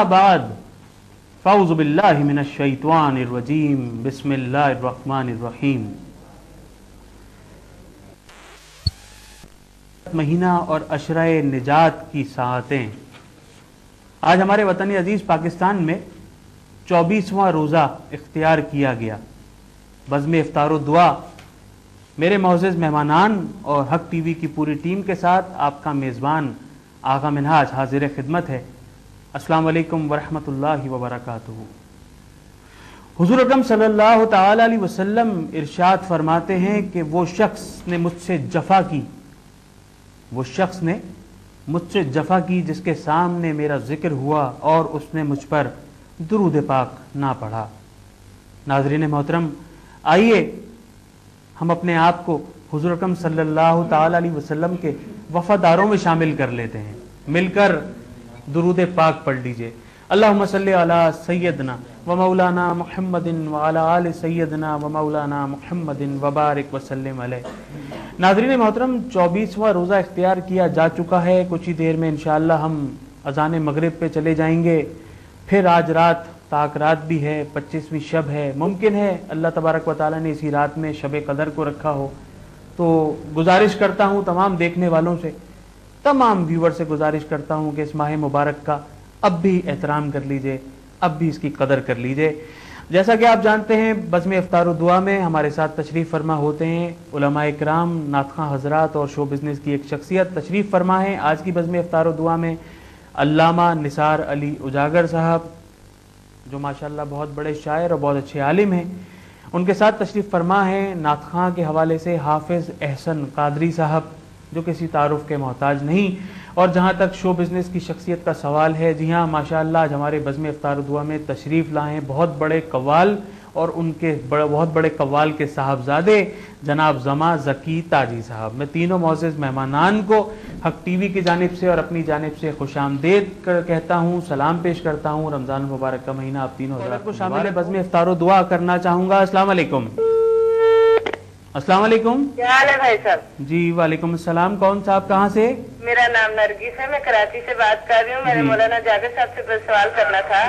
बाद फ़ाउज़ु बिल्लाहि मिनश शैतानिर रजीम बिस्मिल्लाहिर रहमानिर रहीम। महीना और अशराए निजात की साअतें। आज हमारे वतन अजीज़ पाकिस्तान में 24वां रोज़ा इख्तियार किया गया। बज़्म इफ्तार व दुआ मेरे मोअज़्ज़ज़ मेहमानान और हक टीवी की पूरी टीम के साथ आपका मेज़बान आगा मिनहाज हाजिर खिदमत है। अस्सलाम वालेकुम वरहमतुल्लाहि वबरकातुहू। हुज़ूर अकरम सल्लल्लाहु तआला अलैहि वसल्लम इरशाद फरमाते हैं कि वो शख्स ने मुझसे जफ़ा की जिसके सामने मेरा जिक्र हुआ और उसने मुझ पर दुरूद पाक ना पढ़ा। नाज़रीन मोहतरम, आइए हम अपने आप को हुज़ूर अकरम सल्लल्लाहु तआला अलैहि वसल्लम के वफ़ादारों में शामिल कर लेते हैं। मिलकर दुरूद पाक पढ़ लीजिए। अल्लाहुम्मा सल्ली अला सय्यदना व मौलाना मुहम्मदिन व अला आलि सय्यदना व मौलाना मुहम्मदिन व बारिक व सल्लिम अलैहि। नाज़रीन मोहतरम, 24वां रोज़ा इख्तियार किया जा चुका है। कुछ ही देर में इंशाअल्लाह हम अज़ान मगरिब पे चले जाएंगे। फिर आज रात ताक रात भी है, 25वीं शब है। मुमकिन है अल्लाह तबारक व तआला ने इसी रात में शब कदर को रखा हो। तो गुजारिश करता हूँ तमाम देखने वालों से, तमाम व्यूवर से गुजारिश करता हूँ कि इस माह मुबारक का अब भी एहतराम कर लीजिए, अब भी इसकी कदर कर लीजिए। जैसा कि आप जानते हैं, बज़्म इफ्तार व दुआ में हमारे साथ तशरीफ़ फरमा होते हैं उलमाए किराम, नातख़वां हज़रात और शो बिज़नेस की एक शख्सियत तशरीफ़ फरमा है। आज की बज़्म इफ्तार व दुआ में अल्लामा निसार अली उजागर साहब, जो माशाअल्लाह बहुत बड़े शायर और बहुत अच्छे आलिम हैं, उनके साथ तशरीफ़ फरमा है नातख़वां के हवाले से हाफिज़ एहसन कादरी साहब, जो किसी तारुफ के मोहताज नहीं। और जहाँ तक शो बिज़नेस की शख्सियत का सवाल है, जी हाँ माशाअल्लाह आज हमारे बज़्म इफ्तार दुआ में तशरीफ़ लाए हैं बहुत बड़े कव्वाल और उनके बहुत बड़े कव्वाल के साहबजादे जनाब ज़मा ज़की ताजी साहब। मैं तीनों मोअज़्ज़ज़ मेहमानान को हक टीवी की जानिब से और अपनी जानिब से खुशामदीद कहता हूँ, सलाम पेश करता हूँ। रमज़ान मुबारक का महीना आप तीनों हज़रात को शामिल बज़्म इफ्तार दुआ करना चाहूँगा। अस्सलाम वालेकुम। अस्सलाम वालेकुम। क्या हाल है भाई साहब? जी वालेकुम अस्सलाम। कौन साहब, कहाँ से? मेरा नाम नरगिस है, मैं कराची से बात कर रही हूँ। मैंने मौलाना जावेद साहब से सवाल करना था।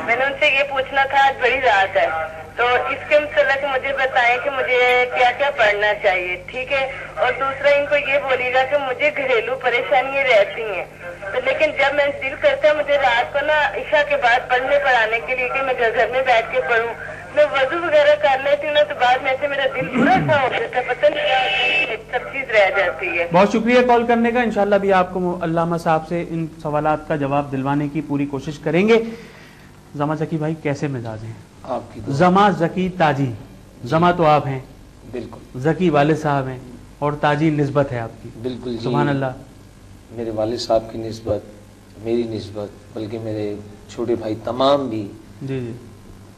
मैंने उनसे ये पूछना था, आज बड़ी रात है तो इसके मतलब मुझे बताएं कि मुझे क्या क्या पढ़ना चाहिए, ठीक है। और दूसरा इनको ये बोलिएगा कि मुझे घरेलू परेशानियाँ रहती हैं, तो लेकिन जब मैं दिल करता है मुझे रात को ना इशा के बाद पढ़ने पढ़ाने के लिए कि मैं घर में बैठ के पढ़ूँ, मैं वजू वगैरह कर लेती हूँ ना, तो बाद में से मेरा दिल पूरा सा हो जाता है, पता नहीं सब चीज रह जाती है। बहुत शुक्रिया कॉल करने का। इंशाल्लाह भी आपको अल्लामा साहब से इन सवालात का जवाब दिलवाने की पूरी कोशिश करेंगे। ज़मा ज़की भाई, कैसे मिजाज हैं आपकी? ज़मा ज़की ताजी, ज़मा तो आप हैं, बिल्कुल। ज़की वालिद साहब हैं और ताजी निस्बत है आपकी। बिल्कुल, सुभान अल्लाह। मेरे वालिद साहब की निस्बत, मेरी निस्बत, बल्कि मेरे छोटे भाई तमाम भी, जी जी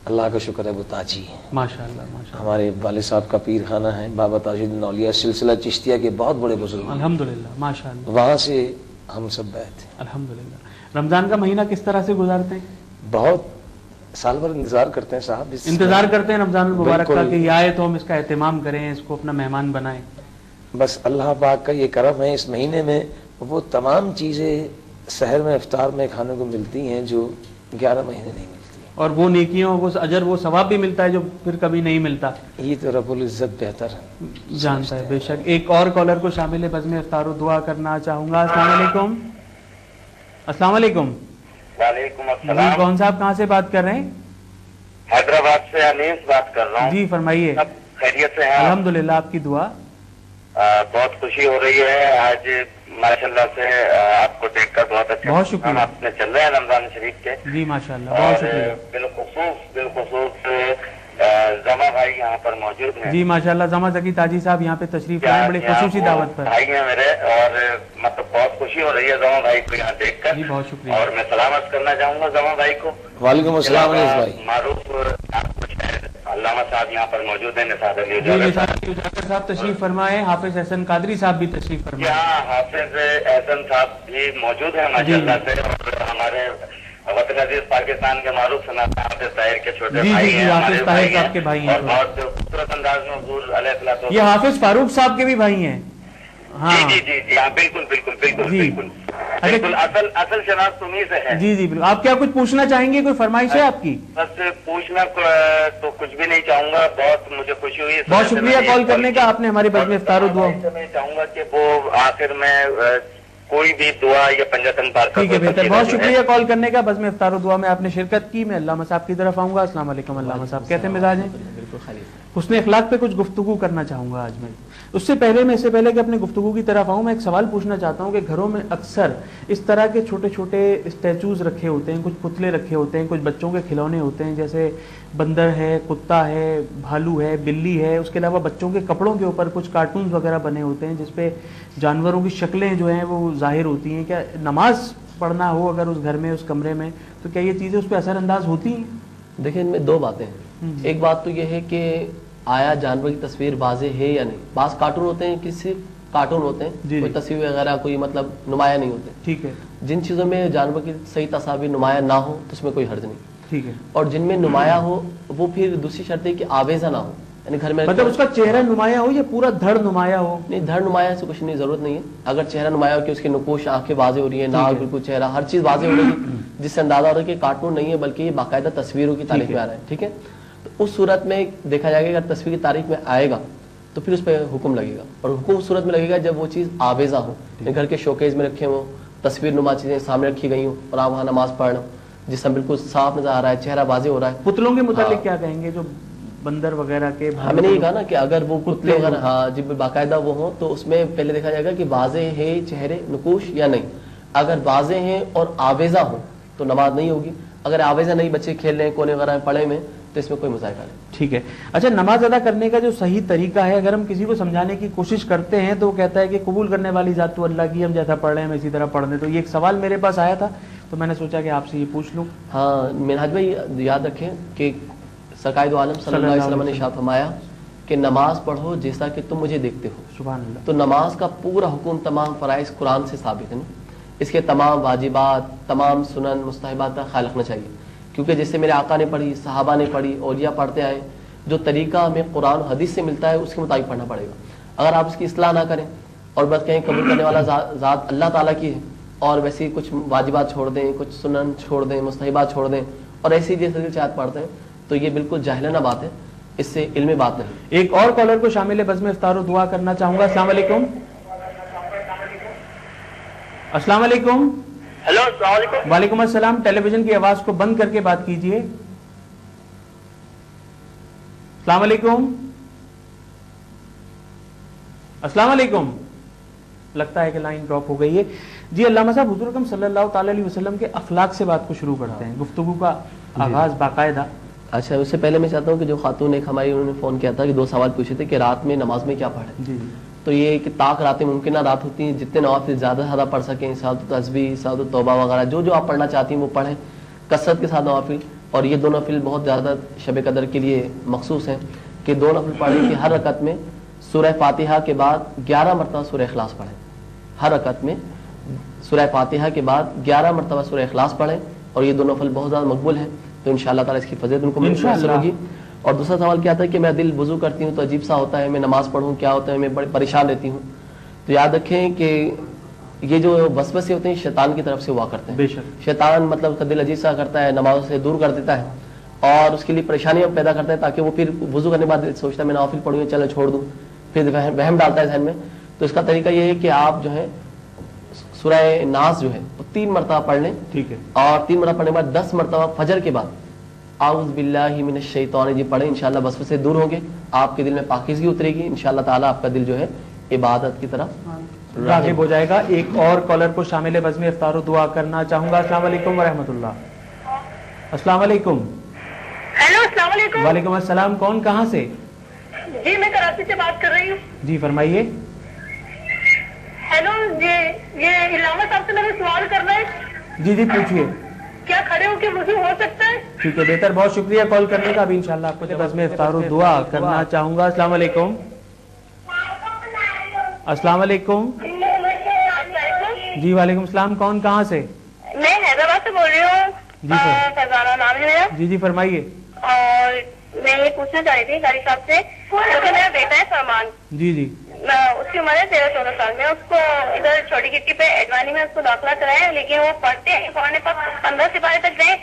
अल्लाह का शुक्र है वो ताजी है माशाअल्लाह माशाअल्लाह। हमारे वालिद साहब का पीर खाना है बाबा ताजुद्दीन औलिया सिलसिला चिश्तिया के बहुत बड़े बुजुर्ग, अल्हम्दुलिल्लाह माशाअल्लाह। वहाँ से हम सब बैठे। अल्हम्दुलिल्लाह। रमज़ान का महीना किस तरह से गुजारते हैं? बहुत साल भर इंतजार करते हैं साहब, इंतजार करते हैं रमज़ान मुबारक का कि आए तो हम इसका एहतमाम करें, इसको अपना मेहमान बनाएं। बस अल्लाह पाक का ये करम है, इस महीने में वो तमाम चीज़ें सहर में इफ्तार में खाने को मिलती हैं जो 11 महीने नहीं मिलती, और वो नेकियों, वो अजर, वो सवाब भी मिलता है जो फिर कभी नहीं मिलता। ये तो रब्बुल इज्जत बेहतर जानता है बेशक। एक और कॉलर को शामिल बज़्म इफ्तार दुआ करना चाहूँगा। अस्सलाम वालेकुम। अस्सलाम वालेकुम। वालेकुम जी, अस्सलाम। कौन साहब, कहाँ से बात कर रहे हैं? हैदराबाद से अनीस बात कर रहा हूँ। जी फरमाइए। सब खैरियत से हैं? अल्हम्दुलिल्लाह, आपकी दुआ। बहुत खुशी हो रही है आज माशाल्लाह से आपको देखकर, बहुत अच्छा। बहुत शुक्रिया। अपने चल रहे हैं रमजान शरीफ के। जी माशाल्लाह, बहुत शुक्रिया। बिलखुसूस ज़मा भाई यहाँ पर मौजूद हैं। जी माशाल्लाह, ज़मा ज़की ताजी साहब यहाँ पे तशरीफ लाए बड़ी खुसूसी दावत पर। भाई हैं मेरे, और मतलब बहुत खुशी हो रही है ज़मा भाई को यहाँ देखकर। जी बहुत शुक्रिया। और मैं सलामत करना चाहूँगा ज़मा भाई को। वालेकुम अस्सलाम भाई। मारूफ अल्लामा साहब यहाँ पर मौजूद है, निसार अली उजागर साहब तशरीफ फरमाए, हाफिज एहसन कादरी साहब भी तशरीफ फरमाए। यहाँ हाफिज एहसन साहब भी मौजूद है माशाल्लाह से, और हमारे वतन अजीज पाकिस्तान के मारूफ सनातन हाफिज ताहिर के छोटे भाई हैं, हाफिज ताहिर साहब के भाई हैं, और बहुत खूबसूरत अंदाज में हुजूर अलैहिस्सलातु ये हाफिज फारूक साहब के भी भाई हैं। हाँ जी जी जी जी हाँ, बिल्कुल बिल्कुल बिल्कुल बिल्कुल। बिल्कुल असल शनाख्त तुम्ही से है। जी जी बिल्कुल। आप क्या कुछ पूछना चाहेंगे, कोई फरमाइश है आपकी? बस पूछना तो कुछ भी नहीं चाहूंगा, बहुत मुझे खुशी हुई। बहुत शुक्रिया कॉल करने का, आपने हमारी बज़्म इफ्तार दुआ। मैं चाहूंगा कि वो आखिर में कोई भी दुआ या पंजातन पार ठीक है, बेहतर। बहुत शुक्रिया कॉल करने का, बज़्म इफ्तार दुआ में आपने शिरकत की। मैं अल्लामा साहब की तरफ आऊंगा। अस्सलाम वालेकुम। अल्लामा साहब कैसे मिजाज हैं? हुस्न अखलाक पे कुछ गुफ्तगू करना चाहूंगा आज मैं। इससे पहले कि अपने गुफ्तगू की तरफ आऊँ, मैं एक सवाल पूछना चाहता हूँ कि घरों में अक्सर इस तरह के छोटे छोटे स्टैचूज रखे होते हैं, कुछ पुतले रखे होते हैं, कुछ बच्चों के खिलौने होते हैं, जैसे बंदर है, कुत्ता है, भालू है, बिल्ली है। उसके अलावा बच्चों के कपड़ों के ऊपर कुछ कार्टून्स वगैरह बने होते हैं जिसपे जानवरों की शक्लें जो हैं वो जाहिर होती हैं। क्या नमाज पढ़ना हो अगर उस घर में, उस कमरे में, तो क्या ये चीज़ें उस पर असरअंदाज होती हैं? देखिए, इनमें दो बातें हैं। एक बात तो ये है कि आया जानवर की तस्वीर वाज़े है या नहीं। बास कार्टून होते हैं, किसी कार्टून होते हैं, कोई तस्वीर वगैरह कोई मतलब नुमाया नहीं होते। ठीक है। जिन चीज़ों में जानवर की सही तस्वीर नुमाया ना हो तो उसमें कोई हर्ज नहीं। ठीक है। और जिनमें नुमाया हो वो फिर दूसरी शर्त है कि आवेजा ना हो, यानी घर में मतलब उसका चेहरा नुमाया हो या पूरा धड़ नुमाया हो? नहीं, धड़ नुमाया से कुछ नहीं, जरूरत नहीं है। अगर चेहरा नुमाया हो कि उसकी नुकोश, आंखें वाजे हो रही है, नाक बिल्कुल, चेहरा, हर चीज वाजे हो रही है, जिससे अंदाजा हो रहा है कि कार्टून नहीं है बल्कि ये बाकायदा तस्वीरों की तारीख में आ रहा है। ठीक है, तो उस सूरत में देखा जाएगा अगर तस्वीर की तारीख में आएगा तो फिर उस पर हुक्म लगेगा। और हुक्म उस सूरत में लगेगा जब वो चीज़ आवेजा हो, घर के शोकेज में रखे हो, तस्वीर नुमा चीजें सामने रखी गई हो और आप वहाँ नमाज पढ़ रहे हो, जिसमें बिल्कुल साफ नजर आ रहा है, चेहरा वाजे हो रहा है। पुतलों के मुतालिक क्या कहेंगे, जो बंदर वगैरह के? मैंने ये कहा ना कि अगर वो पुतले वगैरह, हाँ जी, बाकायदा वो हो तो उसमें पहले देखा जाएगा कि वाजे है चेहरे, नुकूश या नहीं। अगर वाजे हैं और आवेजा हो तो नमाज नहीं होगी। अगर आवेजा नहीं, बच्चे खेल रहे हैं कोने वगैरह में पड़े में, तो इसमें कोई मुजाहिदा नहीं। ठीक है। अच्छा, नमाज अदा करने का जो सही तरीका है, अगर हम किसी को समझाने की कोशिश करते हैं तो वो कहता है कि कबूल करने वाली जात तो अल्लाह की, हम जैसा पढ़ रहे हैं हम इसी तरह पढ़ रहे हैं। तो ये एक सवाल मेरे पास आया था तो मैंने सोचा कि आपसे ये पूछ लूँ। हाँ मिनहाज भाई, याद रखें कि सरकार दो आलम सल्लल्लाहु अलैहि वसल्लम ने इरशाद फरमाया कि नमाज पढ़ो जैसा कि तुम मुझे देखते हो। सुभान अल्लाह। तो नमाज का पूरा हुक्म, तमाम फराइज कुरान से साबित है। इसके तमाम वाजिबात, तमाम सुनन, मुस्तहबात का ख्याल रखना चाहिए, क्योंकि जैसे मेरे आका ने पढ़ी, सहाबा ने पढ़ी, औलिया पढ़ते आए, जो तरीका हमें कुरान हदीस से मिलता है उसके मुताबिक पढ़ना पड़ेगा। अगर आप उसकी इस्लाह ना करें और बस कहें कबूल करने वाला ज़ात अल्लाह ताला की है और वैसे ही कुछ वाजिबात छोड़ दें, कुछ सुनन छोड़ दें, मुस्तहबात छोड़ दें और ऐसी जैसे चाहत पढ़ते हैं, तो ये बिल्कुल जाहिलाना बात है, इससे इल्मी बात नहीं। एक और कॉलर को शामिल बज़्म इफ्तार दुआ करना चाहूंगा। अस्सलाम वालेकुम। अस्सलाम वालेकुम। हेलो, अस्सलाम वालेकुम। वालेकुम अस्सलाम। टेलीविजन की आवाज को बंद करके बात कीजिए। अस्सलाम वालेकुम। अस्सलाम वालेकुम। लगता है कि लाइन ड्रॉप हो गई है। जी, अल्लामा साहब, हुज़ूर अकरम सल्लल्लाहु अलैहि वसल्लम के अखलाक से बात को शुरू करते हैं, गुफ्तगू का आगाज बाकायदा। अच्छा, उससे पहले मैं चाहता हूँ कि जो खातून एक हमारी, उन्होंने फ़ोन किया था कि 2 सवाल पूछे थे कि रात में नमाज में क्या पढ़े। जी। तो ये कि ताक रातें मुमकिन रात होती हैं, जितने नवाफिल ज़्यादा से ज़्यादा पढ़ सकें, साद तस्बीह, साद तौबा वगैरह जो जो आप पढ़ना चाहती हैं वो पढ़ें कसरत के साथ नवाफिल। और ये 2 नफिल बहुत ज़्यादा शब कदर के लिए मखसूस हैं कि 2 नफिल पढ़ें कि हर रकत में सूरह फातिहा के बाद 11 मरतबा सूरह इखलास पढ़ें। हर रकत में सूरह फातिहा के बाद 11 मरतबा सूरह इखलास पढ़ें और ये 2 नफिल बहुत ज़्यादा मकबूल हैं, तो इंशाअल्लाह ताला इसकी फजीलत उनको मुयस्सर होगी। और दूसरा सवाल क्या था कि मैं दिल वुज़ू करती हूँ तो अजीब सा होता है, मैं नमाज पढ़ूँ क्या होता है, मैं बड़ी परेशान रहती हूँ। तो याद रखें कि ये जो वसवसे होते हैं शैतान की तरफ से हुआ करते हैं। बेशक शैतान मतलब उसका दिल अजीब सा करता है, नमाज से दूर कर देता है और उसके लिए परेशानियाँ पैदा करता है, ताकि वो फिर वुज़ू करने के बाद सोचता है मैं नवाफिल पढ़ूँ, चलो छोड़ दूँ, फिर वहम डालता है जहन में। तो इसका तरीका ये है कि आप जो है सूरह नास जो है वो 3 मरतबा पढ़ लें। ठीक है। और 3 मरतबा पढ़ने के बाद 10 मरतबा फजर के बाद आउज़ बिल्लाहि मिनश शैतानिर रजीम पढ़ें। इंशाअल्लाह वसवसे से दूर होंगे, आपके दिल में पाकीज़गी उतरेगी, इंशाअल्लाह ताला आपका दिल जो है इबादत की तरफ राग़िब हो जाएगा। एक और कॉलर को शामिल बज़्म इफ्तार दुआ करना चाहूंगा। अस्सलाम वालेकुम व रहमतुल्लाह। अस्सलाम वालेकुम। हेलो, अस्सलाम वालेकुम। वालेकुम अस्सलाम। कौन, कहाँ से? जी, मैं कराची से बात कर रही हूँ। जी फरमाइए। हेलो जी, ये इलामा साहब से मैंने सवाल करना है। जी जी पूछिए। क्या खड़े होकर वुज़ू हो सकता है? ठीक है, बेहतर, बहुत शुक्रिया कॉल करने का। अभी इंशाल्लाह आपको बज़्म इफ्तार दुआ करना चाहूंगा। अस्सलाम वालेकुम। अस्सलाम वालेकुम। जी वालेकुम सलाम। कौन, कहाँ से? मैं हैदराबाद से बोल रही हूँ। जी सर। फरजाना नाम है मेरा। जी जी फरमाइए। और میں یہ پوچھنا چاہ رہی تھی قاری صاحب سے، کیونکہ میرا بیٹا ہے فرمان، جی جی اس کی عمر ہے 13-14 سال میں، اس کو ادھر چھوٹی گٹی پہ ایڈوانی میں اس کو داخلہ کرایا، لیکن وہ پڑھتے ہیں قرآن پاک 15 سپارے تک گئے،